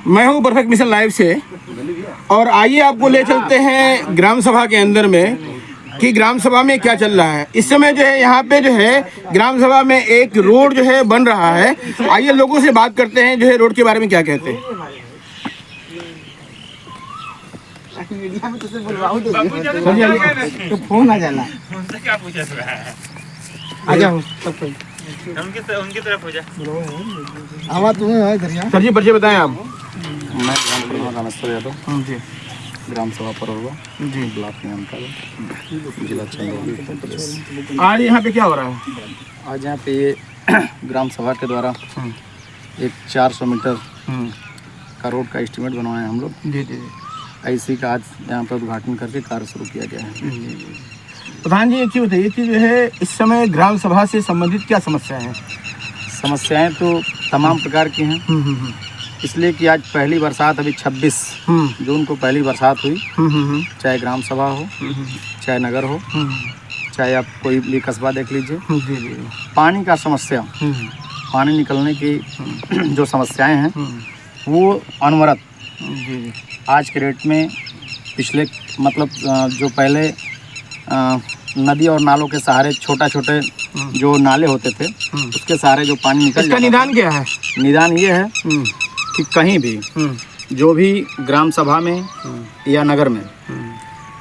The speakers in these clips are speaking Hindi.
मैं हूं परफेक्ट मिशन लाइव से और आइए आपको ले चलते हैं ग्राम सभा के अंदर में कि ग्राम सभा में क्या चल रहा है इस समय। जो है यहाँ पे जो है ग्राम सभा में एक रोड जो है बन रहा है। आइए लोगों से बात करते हैं जो है रोड के बारे में क्या कहते हैं। तो फोन आ जाना क्या पूछा आ जाओ उनकी तरफ हो जा। आवाज तुम्हें है दरिया। सर जी परिचय बताएं आप। मैं ग्राम रामेश्वर यादव जी ग्राम सभा परवरवा जी ब्लॉक नियंत्रण जिला चंदौली उत्तर प्रदेश। आज यहाँ पे क्या हो रहा है? आज यहाँ पे ये ग्राम सभा के द्वारा एक 400 मीटर का रोड का एस्टीमेट बनवाए हैं हम लोग। जी जी ऐसी का आज यहाँ पर उद्घाटन करके कार्य शुरू किया गया है। प्रधान जी एक चीज़ बताइए कि जो है इस समय ग्राम सभा से संबंधित क्या समस्या है? समस्याएं तो तमाम प्रकार की हैं, इसलिए कि आज पहली बरसात अभी 26 जून को पहली बरसात हुई। चाहे ग्राम सभा हो, चाहे नगर हो, चाहे आप कोई भी कस्बा देख लीजिए, पानी का समस्या, पानी निकलने की जो समस्याएं हैं वो अनवरत आज के रेट में पिछले मतलब जो पहले नदी और नालों के सहारे छोटा छोटे जो नाले होते थे उसके सहारे जो पानी निकल इसका निदान क्या है? निदान ये है कि कहीं भी जो भी ग्राम सभा में या नगर में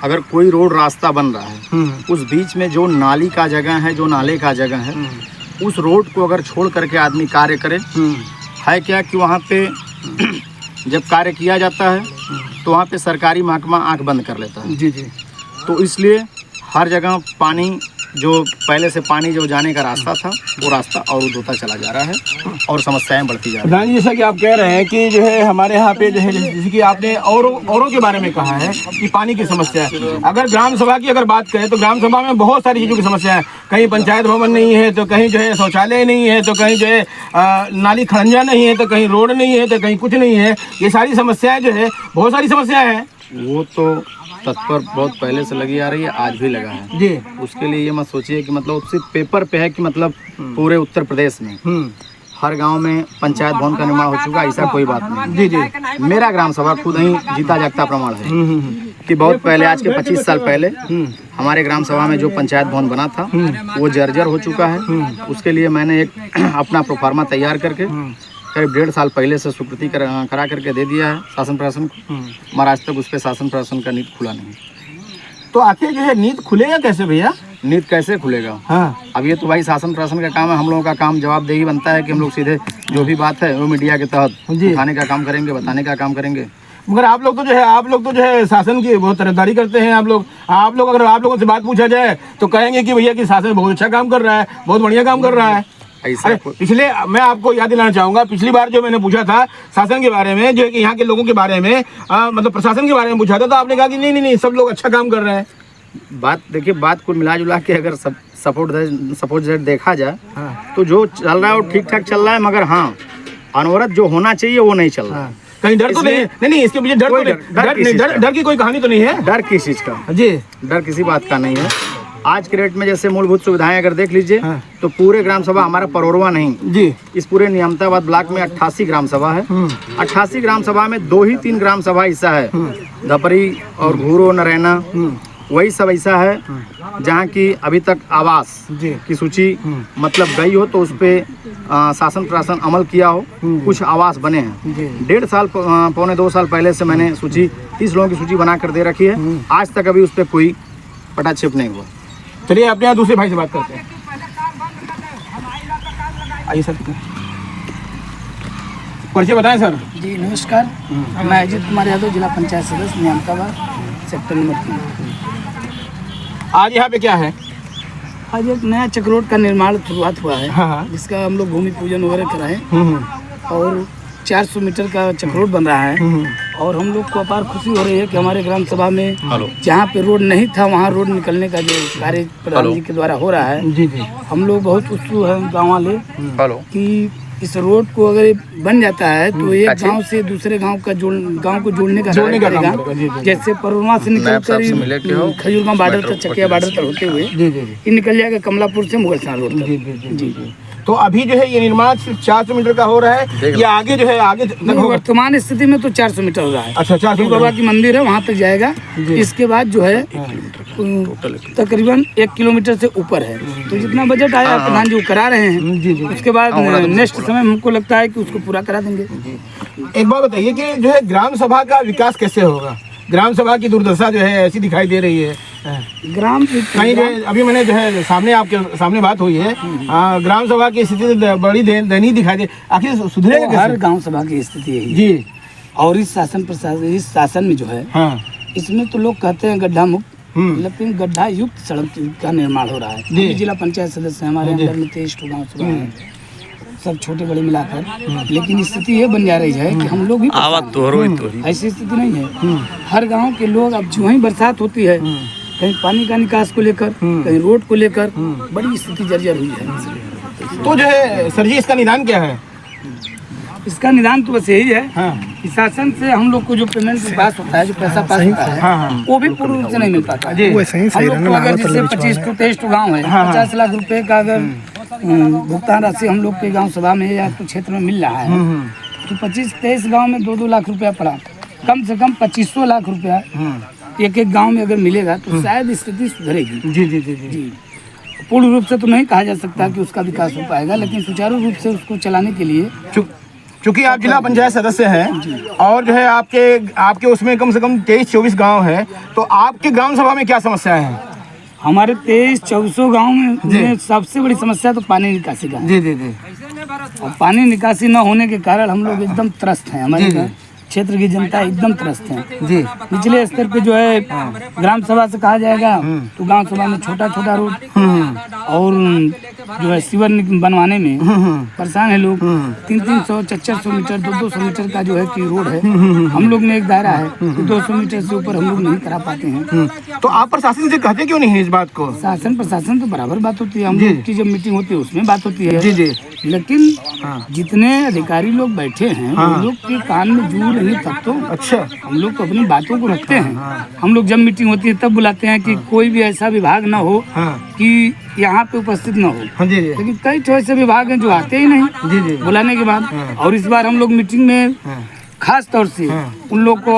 अगर कोई रोड रास्ता बन रहा है उस बीच में जो नाली का जगह है, जो नाले का जगह है, उस रोड को अगर छोड़ करके आदमी कार्य करे है क्या कि वहाँ पे जब कार्य किया जाता है तो वहाँ पे सरकारी महकमा आंख बंद कर लेता है। जी जी तो इसलिए हर जगह पानी जो पहले से पानी जो जाने का रास्ता था वो रास्ता अवरुद्ध होता चला जा रहा है और समस्याएं बढ़ती जा रही हैं। प्रधान जी जैसा कि आप कह रहे हैं कि जो है हमारे यहाँ पे जो है जैसे कि आपने औरों के बारे में कहा है कि पानी की समस्या है। अगर ग्राम सभा की अगर बात करें तो ग्राम सभा में बहुत सारी चीज़ों की समस्या है। कहीं पंचायत भवन नहीं है तो कहीं जो है शौचालय नहीं है तो कहीं जो है नाली खड़ंजा नहीं है तो कहीं रोड नहीं है तो कहीं कुछ नहीं है। ये सारी समस्याएं जो है बहुत सारी समस्याएं हैं। वो तो तत्पर बहुत पहले से लगी आ रही है, आज भी लगा है जी। उसके लिए ये मत सोचिए कि मतलब सिर्फ पेपर पे है कि मतलब पूरे उत्तर प्रदेश में हर गांव में पंचायत भवन का निर्माण हो चुका है, ऐसा कोई बात नहीं। जी जी मेरा ग्राम सभा खुद ही जीता जागता प्रमाण है कि बहुत पहले आज के 25 साल पहले हमारे ग्राम सभा में जो पंचायत भवन बना था वो जर्जर हो चुका है। उसके लिए मैंने एक अपना प्रोफार्मा तैयार करके करीब 1.5 साल पहले से स्वीकृति करा करके दे दिया है शासन प्रशासन को, मगर आज तक उस पर शासन प्रशासन का नीति खुला नहीं। तो आखिर जो है नीति खुलेगा कैसे भैया? नीति कैसे खुलेगा? हाँ अब ये तो भाई शासन प्रशासन का काम है। हम लोगों का काम जवाबदेही बनता है कि हम लोग सीधे जो भी बात है वो मीडिया के तहत उठाने का काम करेंगे, बताने का काम करेंगे। मगर आप लोग तो जो है शासन की बहुत तरफदारी करते हैं। आप लोग अगर आप लोगों से बात पूछा जाए तो कहेंगे कि भैया कि शासन बहुत अच्छा काम कर रहा है, बहुत बढ़िया काम कर रहा है। ऐसा पिछले मैं आपको याद दिलाना चाहूंगा, पिछली बार जो मैंने पूछा था शासन के बारे में, जो है कि यहाँ के लोगों के बारे में मतलब प्रशासन के बारे में पूछा था, तो आपने कहा कि नहीं सब लोग अच्छा काम कर रहे हैं। बात देखिए, बात कुल मिला जुला के अगर सपोर्ट देखा जाए तो जो चल रहा है वो ठीक ठाक चल रहा है, मगर हाँ अनवरत जो होना चाहिए वो नहीं चल रहा है। कहीं डर तो नहीं इसके पीछे डर की कोई कहानी तो नहीं है? डर किस चीज का? जी डर किसी बात का नहीं है। आज के रेट में जैसे मूलभूत सुविधाएं अगर देख लीजिए तो पूरे ग्राम सभा हमारा परवरवा नहीं जी, इस पूरे नियामताबाद ब्लॉक में 88 ग्राम सभा है। 88 ग्राम सभा में 2 ही 3 ग्राम सभा ऐसा है, धपरी और घूरो नरैना, वही सब ऐसा है जहाँ की अभी तक आवास की सूची मतलब गई हो तो उस पर शासन प्रशासन अमल किया हो, कुछ आवास बने हैं। 1.5 साल पौने 2 साल पहले से मैंने सूची 30 लोगों की सूची बना कर दे रखी है, आज तक अभी उस पर कोई पटाक्षेप नहीं हुआ। चलिए अपने यहाँ दूसरे भाई से बात करते हैं। आइए सर, परिचय बताएं सर। जी नमस्कार, मैं अजीत कुमार यादव, जिला पंचायत सदस्य नियामताबाद, सेक्टर नंबर 3। आज यहाँ पे क्या है? आज एक नया चक रोड का निर्माण शुरुआत हुआ है। हाँ। जिसका हम लोग भूमि पूजन वगैरह कराए और 400 मीटर का चक रोड बन रहा है। और हम लोग को अपार खुशी हो रही है कि हमारे ग्राम सभा में जहाँ पे रोड नहीं था वहाँ रोड निकलने का जो कार्य प्रधान जी के द्वारा हो रहा है। जी जी, हम लोग बहुत उत्सुक हैं गाँव वाले कि इस रोड को अगर बन जाता है तो एक गांव से दूसरे गांव को जोड़ने का काम करेगा। जैसे परवरवा से निकल कर खजूरगांव बॉर्डर तक, चकिया बॉर्डर तक होते हुए ये निकल जाएगा कमलापुर से मुगलसराय रोड तक। जी। तो अभी जो है ये निर्माण सिर्फ 400 मीटर का हो रहा है या आगे जो है आगे तक नहीं, होगा? वर्तमान स्थिति में तो 400 मीटर हो रहा है। अच्छा 400 शिव बाबा की मंदिर है, वहाँ तक जाएगा। इसके बाद जो है तकरीबन 1 किलोमीटर से ऊपर है। तो जितना बजट आया प्रधान जी वो करा रहे हैं। उसके बाद नेक्स्ट समय हमको लगता है कि उसको पूरा करा देंगे। एक बात बताइए कि जो है ग्राम सभा का विकास कैसे होगा? ग्राम सभा की दुर्दशा जो है ऐसी दिखाई दे रही है। कहीं जो है अभी मैंने जो है सामने आपके सामने बात हुई है, ग्राम सभा की स्थिति बड़ी दयनीय दिखाई दे, आखिर सुधरेगा कैसे? हर गांव सभा की स्थिति यही है जी। और इस शासन में जो है हाँ इसमें तो लोग कहते हैं गड्ढा मुक्त, लेकिन गड्ढा युक्त सड़क का निर्माण हो रहा है। जी। अभी जिला पंचायत सदस्य हमारे अंदर में 23 गाँव सभा है, सब छोटे बड़े मिलाकर। लेकिन स्थिति ये बन जा रही है कि हम लोग भी ऐसी स्थिति नहीं है। हर गांव के लोग अब जो ही बरसात होती है, कहीं पानी का निकास को लेकर, कहीं रोड को लेकर बड़ी स्थिति जर्जर हुई है। तो जो है सर जी इसका निदान क्या है? इसका निदान तो बस यही है हाँ कि शासन से हम लोग को जो पेमेंट पास होता है, जो पैसा पास होता है, हाँ वो भी पूर्ण रूप से नहीं मिल पाता। जी। हम लोग को अगर जैसे 25 to 23 गाँव है, 50 लाख रुपए का अगर भुगतान राशि हम लोग के गांव सभा में या तो क्षेत्र में मिल रहा है, तो 25-23 गांव में 2-2 लाख रुपया पड़ा। कम से कम 2500 लाख रुपया एक एक गांव में अगर मिलेगा तो शायद स्थिति सुधरेगी। जी जी जी जी। पूर्ण रूप से तो नहीं कहा जा सकता कि उसका विकास हो पाएगा, लेकिन सुचारू रूप से उसको चलाने के लिए चूंकि आप जिला पंचायत सदस्य हैं और जो है आपके उसमें कम से कम 23-24 गांव है, तो आपके ग्राम सभा में क्या समस्याएं हैं? हमारे 23-24 गाँव में सबसे बड़ी समस्या तो पानी निकासी का है। जी जी जी। और पानी निकासी न होने के कारण हम लोग एकदम त्रस्त हैं। हमारे क्षेत्र की जनता एकदम त्रस्त है। जी। निचले स्तर पे जो है ग्राम सभा से कहा जाएगा तो गांव सभा में छोटा छोटा रोड और जो है सीवर बनवाने में परेशान है लोग। 300, 400 मीटर, 200 मीटर का जो है कि रोड है। हम लोग में एक दायरा है तो 200 मीटर से ऊपर हम लोग नहीं करा पाते हैं। तो आप प्रशासन से कहते क्यों नहीं है इस बात को? शासन प्रशासन तो बराबर बात होती है, हम लोग की जब मीटिंग होती है उसमें बात होती है। जी जी। लेकिन जितने अधिकारी लोग बैठे हैं वो लोग के कान में जू नहीं तब तो। अच्छा। हम लोग तो अपनी बातों को रखते हैं। हम लोग जब मीटिंग होती है तब बुलाते हैं कि कोई भी ऐसा विभाग ना हो कि यहाँ पे उपस्थित ना हो। हाँ जी जी। लेकिन कई तो ऐसे विभाग हैं जो आते ही नहीं जी जी। बुलाने के बाद। और इस बार हम लोग मीटिंग में खास तौर से उन लोग को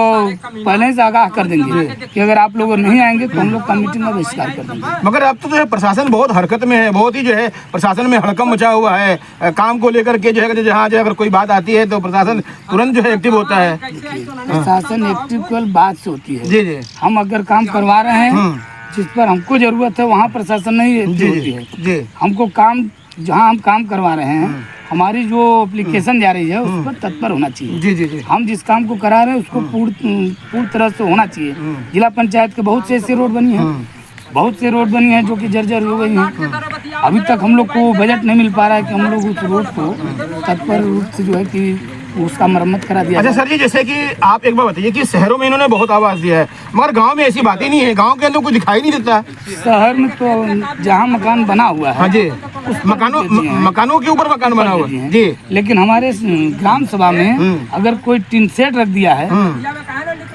पहले से आगाह कर देंगे कि अगर आप लोग नहीं आएंगे तो हम लोग का मीटिंग में बहिष्कार कर देंगे। मगर अब तो जो है प्रशासन बहुत हरकत में है, बहुत ही जो है प्रशासन में हड़कम मचा हुआ है काम को लेकर के। जो है जहाँ जो अगर कोई बात आती है तो प्रशासन तुरंत जो है एक्टिव होता है। प्रशासन एक्टिव केवल बात से होती है। जी जी। हम अगर काम करवा रहे हैं जिस पर हमको जरूरत है वहाँ प्रशासन नहीं एक्टिव होती है। जी। हमको काम जहाँ हम काम करवा रहे हैं, हमारी जो एप्लीकेशन जा रही है उस पर तत्पर होना चाहिए। जी जी जी। हम जिस काम को करा रहे हैं उसको पूर्ण तरह से होना चाहिए। जिला पंचायत के बहुत से ऐसी रोड बनी है, बहुत से रोड बनी है जो कि जर्जर हो गई हैं। अभी तक हम लोग को बजट नहीं मिल पा रहा है कि हम लोग उस रोड को तत्पर रूप से जो है कि उसका मरम्मत करा दिया। अच्छा सर जी, जैसे कि आप एक बार बताइए कि शहरों में इन्होंने बहुत आवाज दिया है मगर गांव में ऐसी बातें नहीं है, गांव के अंदर कुछ दिखाई नहीं देता। शहर में तो जहाँ मकान बना हुआ है, हाँ जी, मकानों के ऊपर मकान बना हुआ है जी। लेकिन हमारे ग्राम सभा में अगर कोई टीन सेट रख दिया है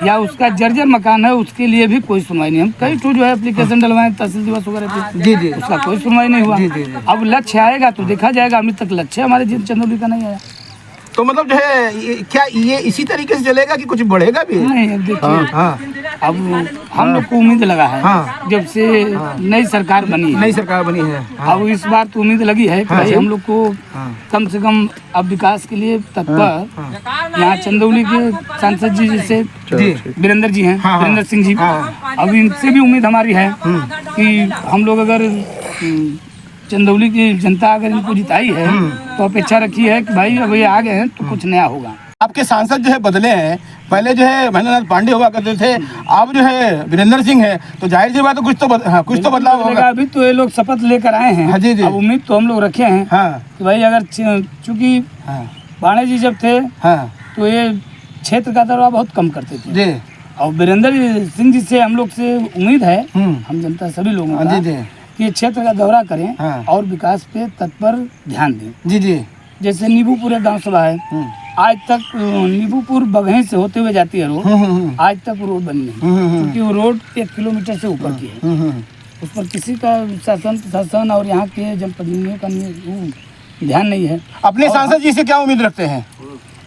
या उसका जर्जर मकान है, उसके लिए भी कोई सुनवाई नहीं। हम कई ठो जो है एप्लीकेशन डलवाए तहसील दिवस वगैरह पे, जी जी, उसका कोई सुनवाई नहीं हुआ। अब लक्ष्य आएगा तो देखा जाएगा। अभी तक लक्ष्य हमारे चंदौली का नहीं आया। तो मतलब जो है क्या ये इसी तरीके से चलेगा कि कुछ बढ़ेगा भी? नहीं, अब देखिए अब हम लोग को उम्मीद लगा है जब से नई सरकार बनी है, नई सरकार बनी है। अब इस बार तो उम्मीद लगी है कि भाई हम लोग को कम से कम अब विकास के लिए तत्पर यहाँ चंदौली के सांसद जी जैसे वीरेंद्र जी हैं, वीरेंद्र सिंह जी, अब इनसे भी उम्मीद हमारी है कि हम लोग अगर चंदौली की जनता अगर इनको जिताई है तो अपेक्षा रखी है कि भाई अब ये आ गए हैं तो कुछ नया होगा। आपके सांसद जो है बदले हैं, पहले जो है महेंद्रनाथ पांडे हुआ करते थे, अब जो है वीरेंद्र सिंह है, तो जाहिर सी बात है कुछ तो बदलाव होगा। अभी तो ये लोग शपथ लेकर आए हैं। जी जी। अब उम्मीद तो हम लोग रखे हैं कि भाई अगर चूंकि पांडे जी जब थे तो ये क्षेत्र का दौरा बहुत कम करते थे जी। और वीरेंद्र सिंह जी से हम लोग से उम्मीद है, हम जनता सभी लोगों का, कि क्षेत्र का दौरा करें और विकास पे तत्पर ध्यान दें। जी जी। जैसे नीबूपुर गांव सभा है, आज तक नीबूपुर बगहे से होते हुए जाती है रोड, आज तक वो रोड बनी नहीं, क्योंकि वो रोड 1 किलोमीटर से ऊपर की है। उस पर किसी का शासन प्रशासन और यहाँ के जनप्रतिनिधियों का ध्यान नहीं है। अपने सांसद जी से क्या उम्मीद रखते हैं?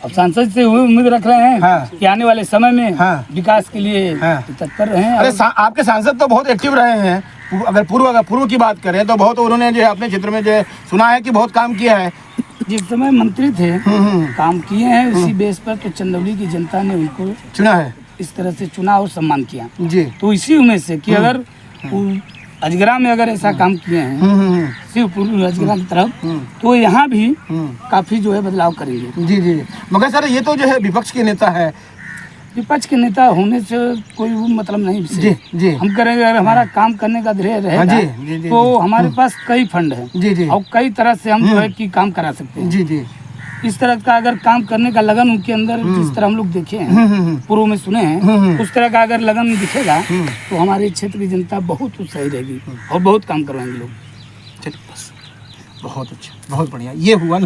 अब सांसद से हुए उम्मीद रख रहे हैं हाँ। कि आने वाले समय में हाँ। विकास के लिए हाँ। तत्पर रहे हैं। अरे आपके सांसद तो बहुत एक्टिव रहे हैं। अगर पूर्व की बात करें तो बहुत उन्होंने जो है अपने क्षेत्र में जो है सुना है कि बहुत काम किया है। जिस समय मंत्री थे काम किए हैं, उसी बेस पर तो चंदौली की जनता ने उनको चुना है, इस तरह से चुना और सम्मान किया। जी। तो इसी उम्मीद से कि अगर वो अजगरा में अगर ऐसा काम किए हैं शिवपुर अजगरा की तरफ, तो यहाँ भी काफी जो है बदलाव करेंगे। जी जी। मगर सर ये तो जो है विपक्ष के नेता है। विपक्ष के नेता होने से कोई वो मतलब नहीं जी विशेष। जी। हम करेंगे अगर हमारा काम करने का ध्येय रहेगा जी, जी, तो हमारे पास कई फंड है जी जी और कई तरह से हम जो है कि काम करा सकते हैं। जी जी। इस तरह का अगर काम करने का लगन उनके अंदर जिस तरह हम लोग देखे हैं, पूर्व में सुने हैं, उस तरह का अगर लगन दिखेगा तो हमारे क्षेत्र की जनता बहुत उत्साही रहेगी और बहुत काम करवाएंगे लोग। चलिए बस, बहुत अच्छा, बहुत बढ़िया। ये हुआ